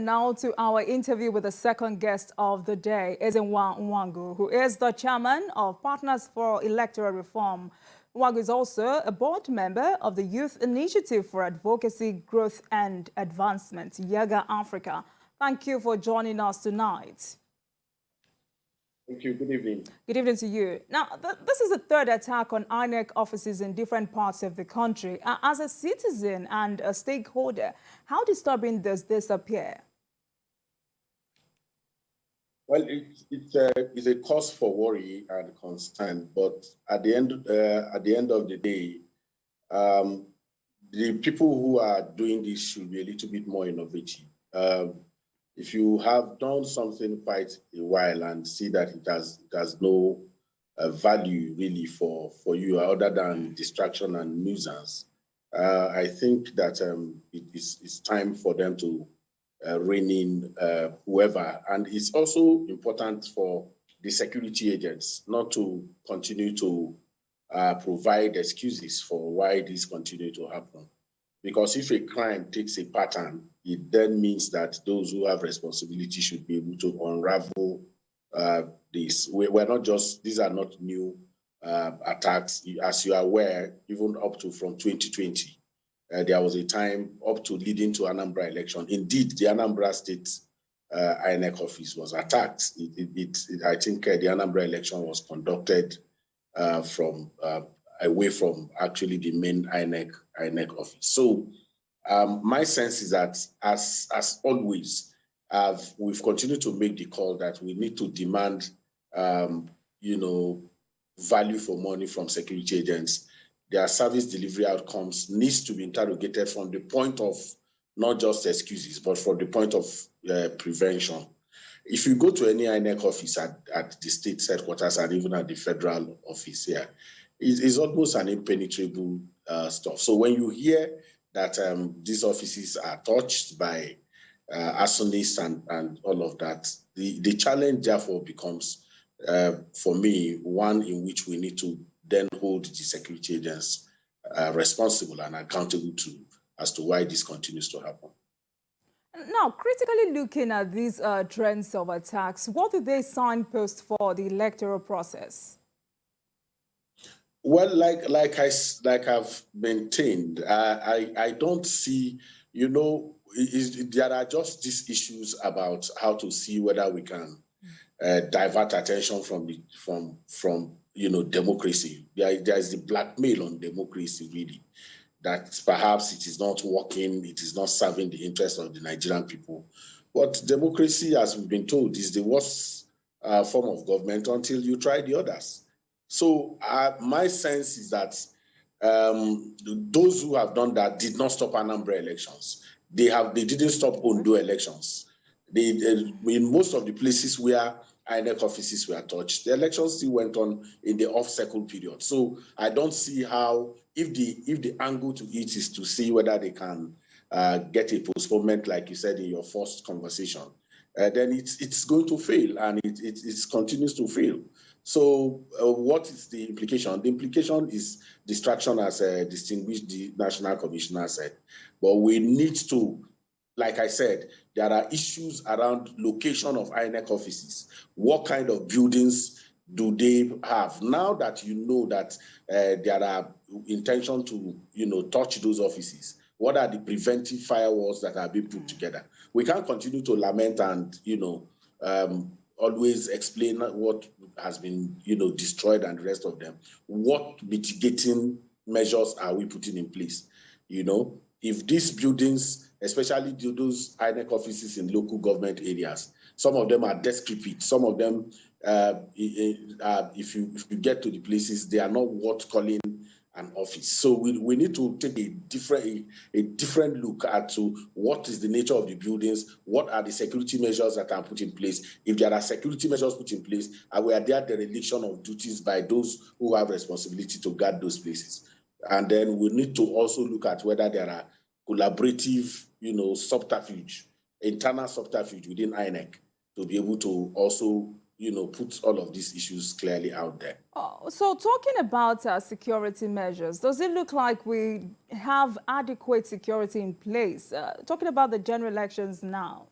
now to our interview with the second guest of the day, Izzi Nwagwu, who is the chairman of Partners for Electoral Reform. Nwagwu is also a board member of the Youth Initiative for Advocacy, Growth and Advancement, YAGA Africa. Thank you for joining us tonight. Thank you. Good evening. Good evening to you. Now, this is the third attack on Inec offices in different parts of the country. As a citizen and a stakeholder, how disturbing does this appear? Well, it's a cause for worry and concern, but at the end of the day, the people who are doing this should be a little bit more innovative. If you have done something quite a while and see that it has no value really for you other than distraction and nuisance, I think that it's time for them to rein in whoever. And it's also important for the security agents not to continue to provide excuses for why this continues to happen. Because if a crime takes a pattern, it then means that those who have responsibility should be able to unravel this. We're not just, these are not new attacks. As you are aware, even up to from 2020, there was a time up to leading to Anambra election. Indeed, the Anambra State Inec office was attacked. I think the Anambra election was conducted away from actually the main Inec office. So my sense is that as always, we've continued to make the call that we need to demand, value for money from security agents. Their service delivery outcomes needs to be interrogated from the point of not just excuses, but from the point of prevention. If you go to any INEC office at the state headquarters and even at the federal office here, it's almost an impenetrable stuff. So when you hear that these offices are touched by arsonists and all of that, the challenge therefore becomes, for me, one in which we need to then hold the security agents responsible and accountable as to why this continues to happen. Now, critically looking at these trends of attacks, what do they signpost for the electoral process? Well, like I've maintained, I don't see, there are just these issues about how to see whether we can divert attention from democracy. There is the blackmail on democracy, really, that perhaps it is not working, it is not serving the interests of the Nigerian people. But democracy, as we've been told, is the worst form of government until you try the others. So my sense is that those who have done that did not stop Anambra elections. They didn't stop Ondo elections. In most of the places where INEC offices were touched, the elections still went on in the off-cycle period. So I don't see how, if the angle to it is to see whether they can get a postponement, like you said in your first conversation, then it's going to fail, and it continues to fail. So what is the implication? The implication is distraction, as distinguished the National Commissioner said. But we need to, like I said, there are issues around location of INEC offices. What kind of buildings do they have? Now that you know that there are intention to touch those offices, what are the preventive firewalls that are being put together? We can't continue to lament and always explain what has been destroyed and the rest of them. What mitigating measures are we putting in place? If these buildings, especially those INEC offices in local government areas, some of them are decrepit. Some of them, if you get to the places, they are not worth calling an office. So we need to take a different look at what is the nature of the buildings, what are the security measures that are put in place. If there are security measures put in place, and we are there dereliction of duties by those who have responsibility to guard those places. And then we need to also look at whether there are collaborative, subterfuge, internal subterfuge within INEC to be able to also put all of these issues clearly out there. So talking about security measures, does it look like we have adequate security in place? Talking about the general elections now.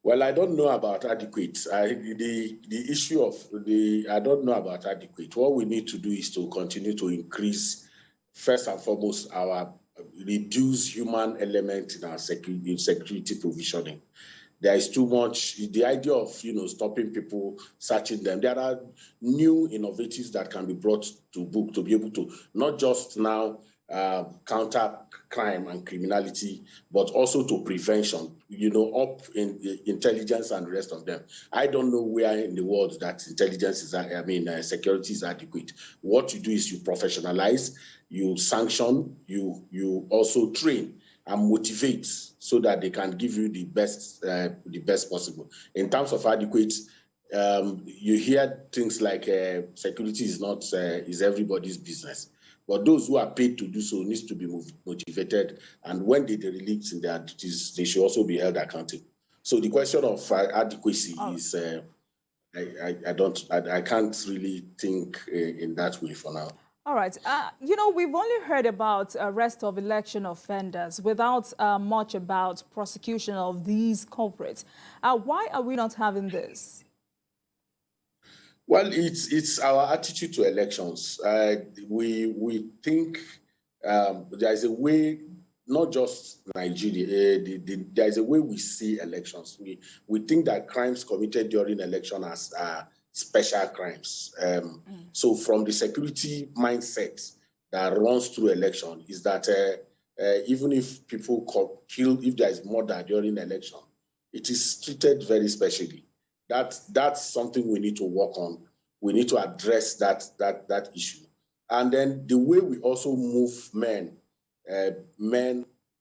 Well, I don't know about adequate. The issue of I don't know about adequate. What we need to do is to continue to increase, first and foremost, our reduce human element in our security provisioning. There is too much, the idea of, stopping people, searching them. There are new innovatives that can be brought to book to be able to not just now counter crime and criminality, but also to prevention, up in intelligence and the rest of them. I don't know where in the world that intelligence is, security is adequate. What you do is you professionalize, you sanction, you also train and motivate so that they can give you the best possible. In terms of adequate, you hear things like security is everybody's business. But those who are paid to do so needs to be motivated, and when they release in their duties, they should also be held accountable. So the question of adequacy is, I can't really think in that way for now. All right. We've only heard about arrest of election offenders without much about prosecution of these culprits. Why are we not having this? Well, it's our attitude to elections. We think there is a way, not just Nigeria, there is a way we see elections. We think that crimes committed during election as special crimes. So from the security mindset that runs through election is that even if people kill, if there is murder during election, it is treated very specially. That's something we need to work on. We need to address that issue. And then the way we also move men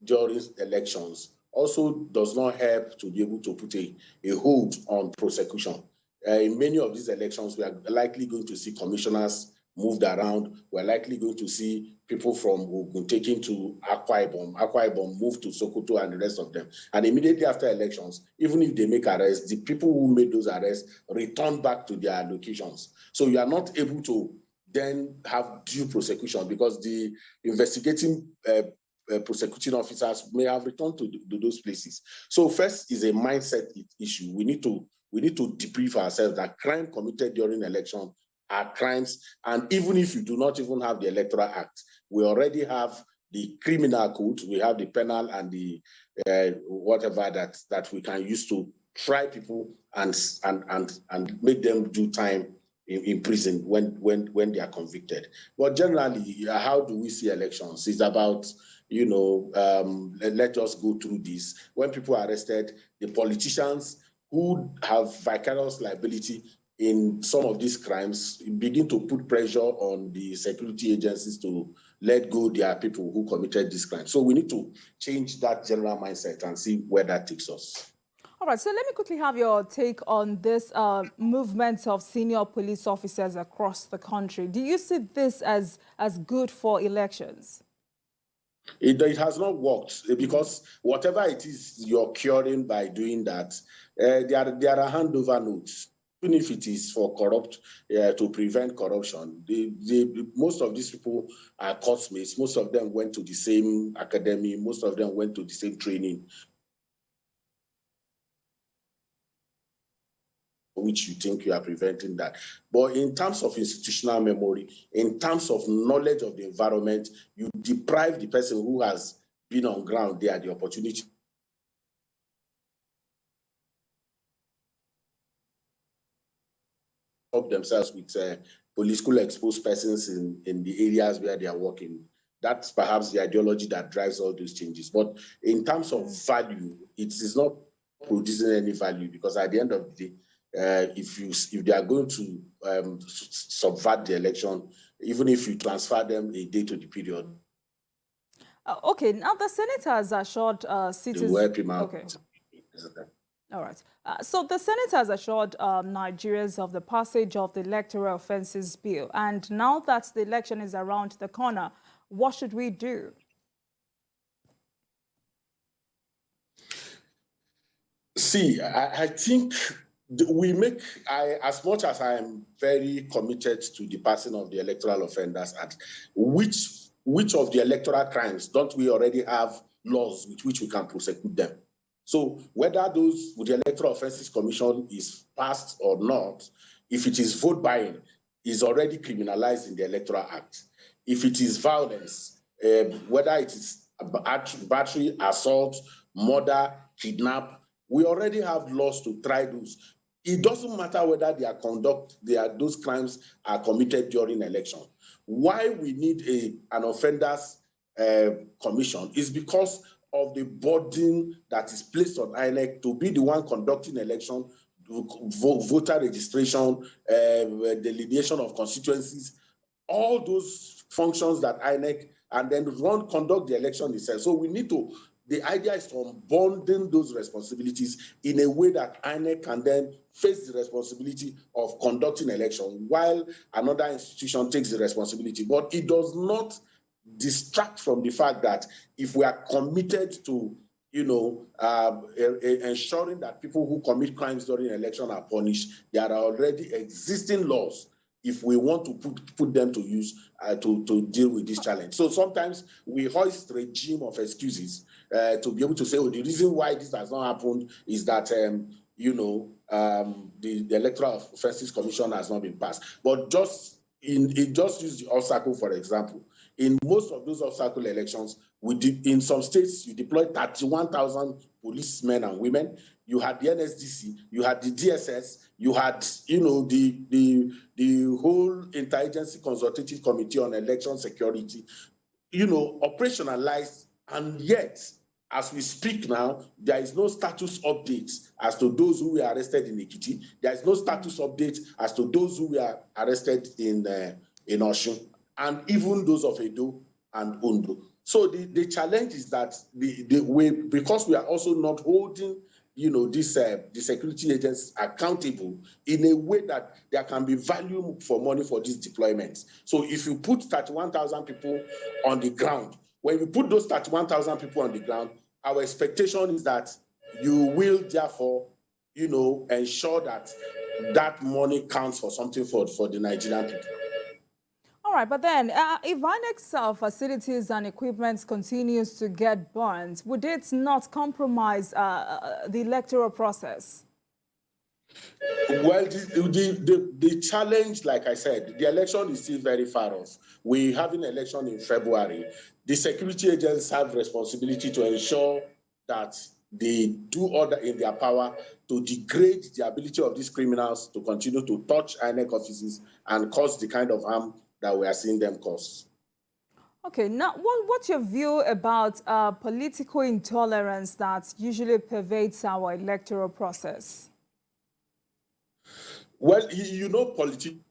during elections also does not help to be able to put a hold on prosecution. In many of these elections, we are likely going to see commissioners moved around. We're likely going to see people from Ogun taken to Akwa Ibom moved to Sokoto and the rest of them. And immediately after elections, even if they make arrests, the people who made those arrests return back to their locations. So you are not able to then have due prosecution because the investigating prosecuting officers may have returned to those places. So first is a mindset issue. We need to debrief ourselves that crime committed during election are crimes. And even if you do not even have the Electoral Act, we already have the criminal code, we have the penal and the whatever that we can use to try people and make them do time in prison when they are convicted. But generally, how do we see elections? It's about, let us go through this. When people are arrested, the politicians who have vicarious liability in some of these crimes begin to put pressure on the security agencies to let go their people who committed this crime. So we need to change that general mindset and see where that takes us. All right, so let me quickly have your take on this movement of senior police officers across the country. Do you see this as good for elections? It has not worked because whatever it is you're curing by doing that, there are handover notes. Even if it is for to prevent corruption, most of these people are classmates. Most of them went to the same academy. Most of them went to the same training, which you think you are preventing that. But in terms of institutional memory, in terms of knowledge of the environment, you deprive the person who has been on ground there the opportunity of themselves with politically exposed persons in the areas where they are working. That's perhaps the ideology that drives all those changes. But in terms of value, it is not producing any value because at the end of the day, if they are going to subvert the election, even if you transfer them a day to the period. Okay, now the Senate has assured citizens. Okay. All right. So the Senate has assured Nigerians of the passage of the Electoral Offences Bill. And now that the election is around the corner, what should we do? See, I think as much as I am very committed to the passing of the Electoral Offenders Act, which of the electoral crimes don't we already have laws with which we can prosecute them? So whether the Electoral Offences Commission is passed or not, if it is vote buying, is already criminalized in the Electoral Act. If it is violence, whether it is battery, assault, murder, kidnap, we already have laws to try those. It doesn't matter whether those crimes are committed during election. Why we need an offenders commission is because of the burden that is placed on Inec to be the one conducting election, voter registration, delineation of constituencies, all those functions that Inec, and then conduct the election itself. So we need to, the idea is to unbundle those responsibilities in a way that Inec can then face the responsibility of conducting election while another institution takes the responsibility. But it does not distract from the fact that if we are committed to, ensuring that people who commit crimes during election are punished, there are already existing laws if we want to put them to use to deal with this challenge. So sometimes we hoist a regime of excuses to be able to say, oh, the reason why this has not happened is that, the Electoral Offences Commission has not been passed. But just use the obstacle, for example. In most of those obstacle elections, in some states, you deployed 31,000 policemen and women. You had the NSDC, you had the DSS, you had, the whole Interagency Consultative Committee on Election Security, operationalized, and yet, as we speak now, there is no status update as to those who were arrested in Ekiti. There is no status update as to those who were arrested in Osun, and even those of Edo and Ondo. So the challenge is that because we are also not holding, the security agents accountable in a way that there can be value for money for these deployments. So if you put 31,000 people on the ground, when you put those 31,000 people on the ground, our expectation is that you will therefore, ensure that that money counts for something for the Nigerian people. All right, but then if Inec's facilities and equipment continues to get burned, would it not compromise the electoral process? Well, the challenge, like I said, the election is still very far off. We have an election in February. The security agents have responsibility to ensure that they do order in their power to degrade the ability of these criminals to continue to touch Inec offices and cause the kind of harm that we are seeing them cause. Okay, now what's your view about political intolerance that usually pervades our electoral process? Well, politicians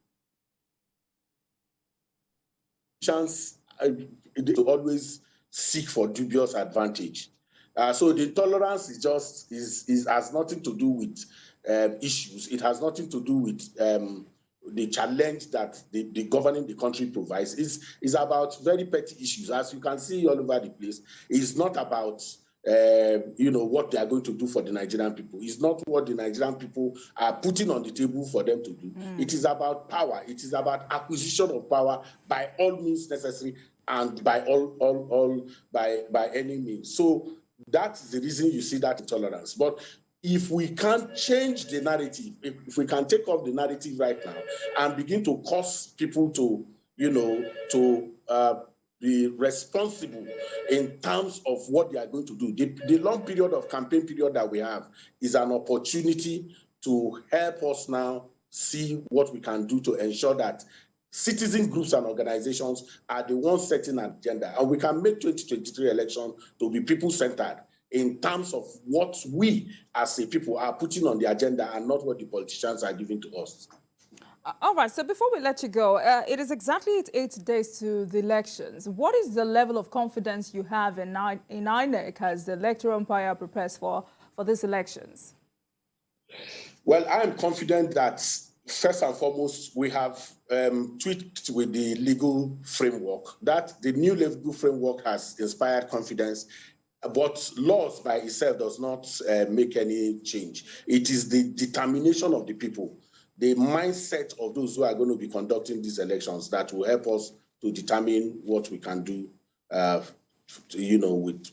always seek for dubious advantage. So the intolerance has nothing to do with issues. It has nothing to do with the challenge that the governing the country provides. Is about very petty issues, as you can see all over the place. It's not about what they are going to do for the Nigerian people. It's not what the Nigerian people are putting on the table for them to do. It is about power. It is about acquisition of power by all means necessary and by by any means. So that's the reason you see that intolerance. But if we can change the narrative, if we can take off the narrative right now and begin to cause people to, be responsible in terms of what they are going to do. The long period of campaign period that we have is an opportunity to help us now see what we can do to ensure that citizen groups and organizations are the ones setting an agenda. And we can make 2023 election to be people-centered in terms of what we as a people are putting on the agenda and not what the politicians are giving to us. All right, so before we let you go, it is exactly 8 days to the elections. What is the level of confidence you have in Inec as the electoral umpire prepares for these elections? Well, I am confident that, first and foremost, we have tweaked with the legal framework. That the new legal framework has inspired confidence, but laws by itself does not make any change. It is the determination of the people, the mindset of those who are going to be conducting these elections that will help us to determine what we can do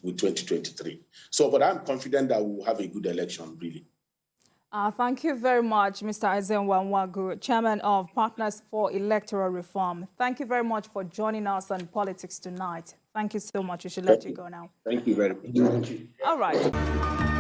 with 2023. So, but I'm confident that we'll have a good election, really. Thank you very much, Mr. Nwagwu, Chairman of Partners for Electoral Reform. Thank you very much for joining us on Politics Tonight. Thank you so much. We should let you go now. Thank you very much. All right.